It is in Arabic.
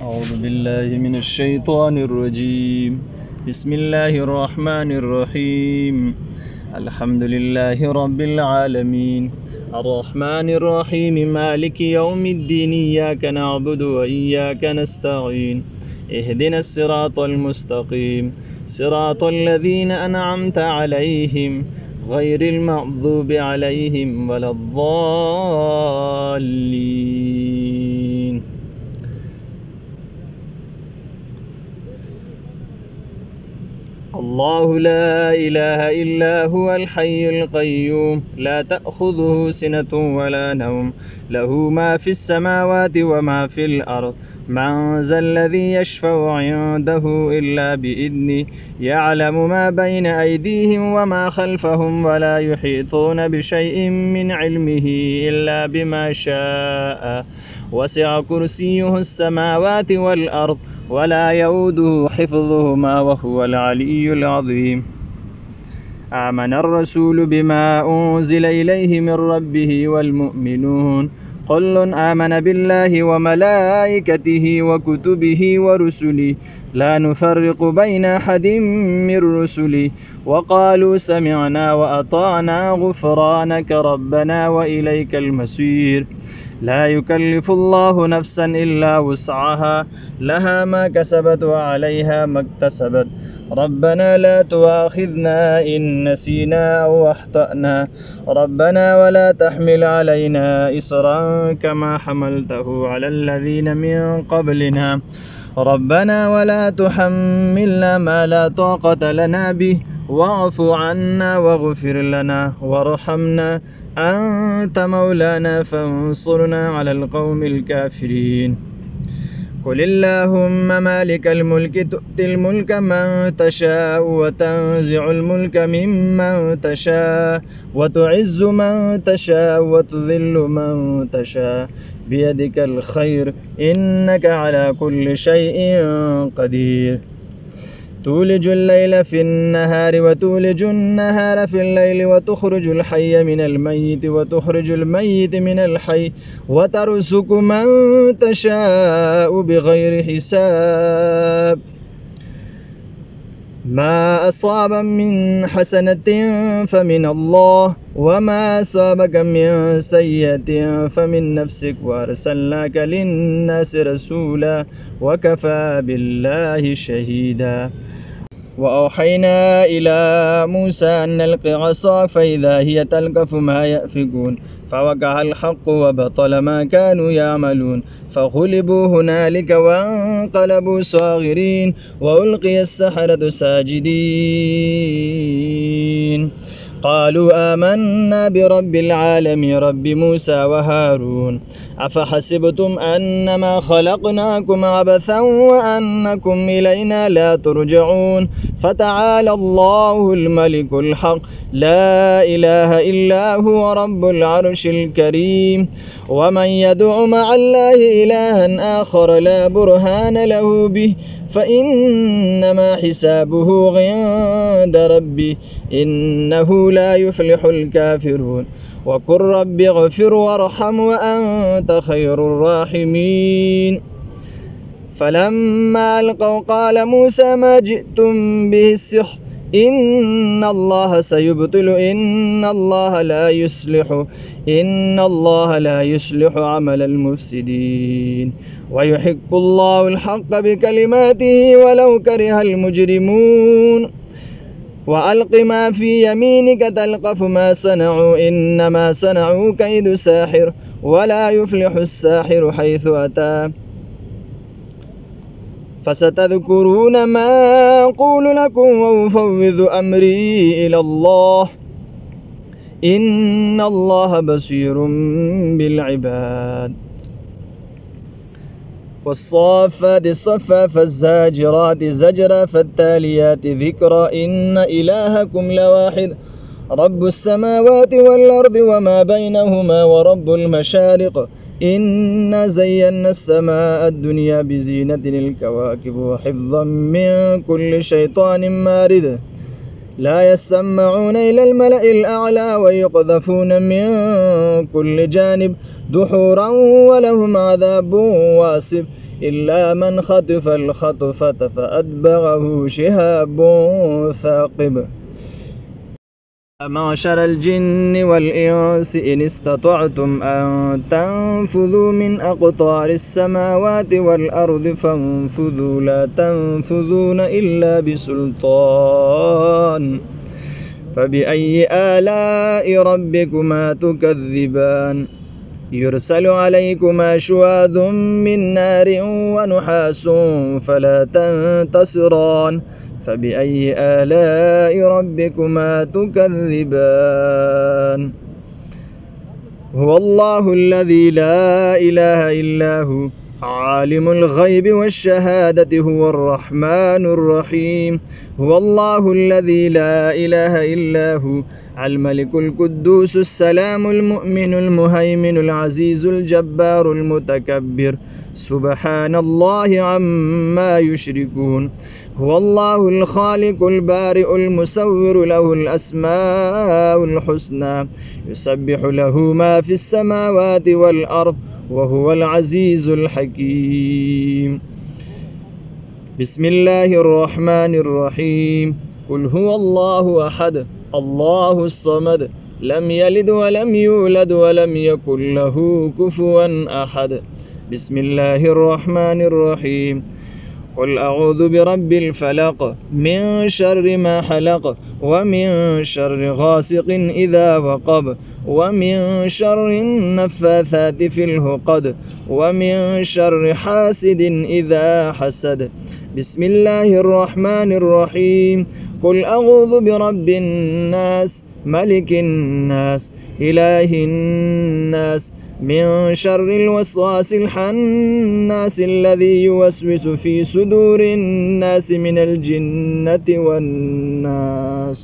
أعوذ بالله من الشيطان الرجيم. بسم الله الرحمن الرحيم. الحمد لله رب العالمين الرحمن الرحيم مالك يوم الدين إياك نعبد وإياك نستعين اهدنا الصراط المستقيم صراط الذين أنعمت عليهم غير المغضوب عليهم ولا الضالين. الله لا إله إلا هو الحي القيوم لا تأخذه سنة ولا نوم له ما في السماوات وما في الأرض من ذا الذي يشفع عنده إلا بإذنه يعلم ما بين أيديهم وما خلفهم ولا يحيطون بشيء من علمه إلا بما شاء وسع كرسيه السماوات والأرض ولا يؤوده حفظهما وهو العلي العظيم. آمن الرسول بما أنزل إليه من ربه والمؤمنون كل آمن بالله وملائكته وكتبه ورسله لا نفرق بين أحد من رسله وقالوا سمعنا وأطعنا غفرانك ربنا وإليك المصير. لا يكلف الله نفسا إلا وسعها لها ما كسبت وعليها ما اكتسبت ربنا لا تؤاخذنا إن نسينا أو أخطأنا ربنا ولا تحمل علينا إصرا كما حملته على الذين من قبلنا ربنا ولا تحملنا ما لا طاقة لنا به واعف عنا واغفر لنا وارحمنا أنت مولانا فانصرنا على القوم الكافرين. قل اللهم مالك الملك تؤتي الملك من تشاء وتنزع الملك ممن تشاء وتعز من تشاء وتذل من تشاء بيدك الخير إنك على كل شيء قدير. تولج الليل في النهار وتولج النهار في الليل وتخرج الحي من الميت وتخرج الميت من الحي وترزق من تشاء بغير حساب. ما أصاب من حسنة فمن الله وما أصابك من سيئة فمن نفسك وأرسلناك للناس رسولا وكفى بالله شهيدا. وأوحينا إلى موسى أن ألق عصاك فإذا هي تلقف ما يأفكون فوقع الحق وبطل ما كانوا يعملون فغلبوا هنالك وانقلبوا صاغرين وألقي السحرة ساجدين قالوا آمنا برب العالمين رب موسى وهارون أفحسبتم أنما خلقناكم عبثا وأنكم إلينا لا ترجعون فتعالى الله الملك الحق لا إله إلا هو رب العرش الكريم. ومن يدع مع الله إلها آخر لا برهان له به فإنما حسابه عند ربي إنه لا يفلح الكافرون. وقل رب اغفر وارحم وأنت خير الراحمين. فلما ألقوا قال موسى ما جئتم به السحر إن الله سيبطل إن الله لا يصلح عمل المفسدين ويحق الله الحق بكلماته ولو كره المجرمون. وألق ما في يمينك تلقف ما صنعوا إنما صنعوا كيد ساحر ولا يفلح الساحر حيث أتى فستذكرون ما أقول لكم وأفوض أمري إلى الله إن الله بصير بالعباد. والصافات صفا فالزاجرات زجرا فالتاليات ذكرا إن إلهكم لواحد رب السماوات والأرض وما بينهما ورب المشارق إنا زينا السماء الدنيا بزينة الكواكب وحفظا من كل شيطان مارد لا يسمعون إلى الملأ الأعلى ويقذفون من كل جانب دحورا ولهم عذاب واصب إلا من خطف الخطفة فأتبعه شهاب ثاقب. معشر الجن والإنس إن استطعتم أن تنفذوا من أقطار السماوات والأرض فانفذوا لا تنفذون إلا بسلطان. فبأي آلاء ربكما تكذبان؟ يرسل عليكما شواظ من نار ونحاس فلا تنتصران. فبأي آلاء ربكما تكذبان؟ هو الله الذي لا إله إلا هو عالم الغيب والشهادة هو الرحمن الرحيم. هو الله الذي لا إله إلا هو الملك القدوس السلام المؤمن المهيمن العزيز الجبار المتكبر سبحان الله عما يشركون. هو الله الخالق البارئ المصور له الأسماء الحسنى يسبح له ما في السماوات والأرض وهو العزيز الحكيم. بسم الله الرحمن الرحيم. قل هو الله أحد الله الصمد لم يلد ولم يولد ولم يكن له كفوا أحد. بسم الله الرحمن الرحيم. قل أعوذ برب الفلق من شر ما حلق ومن شر غاسق إذا وقب ومن شر النفاثات في العقد ومن شر حاسد إذا حسد. بسم الله الرحمن الرحيم. قل أعوذ برب الناس ملك الناس إله الناس من شر الوسواس الخناس الذي يوسوس في صدور الناس من الجنة والناس.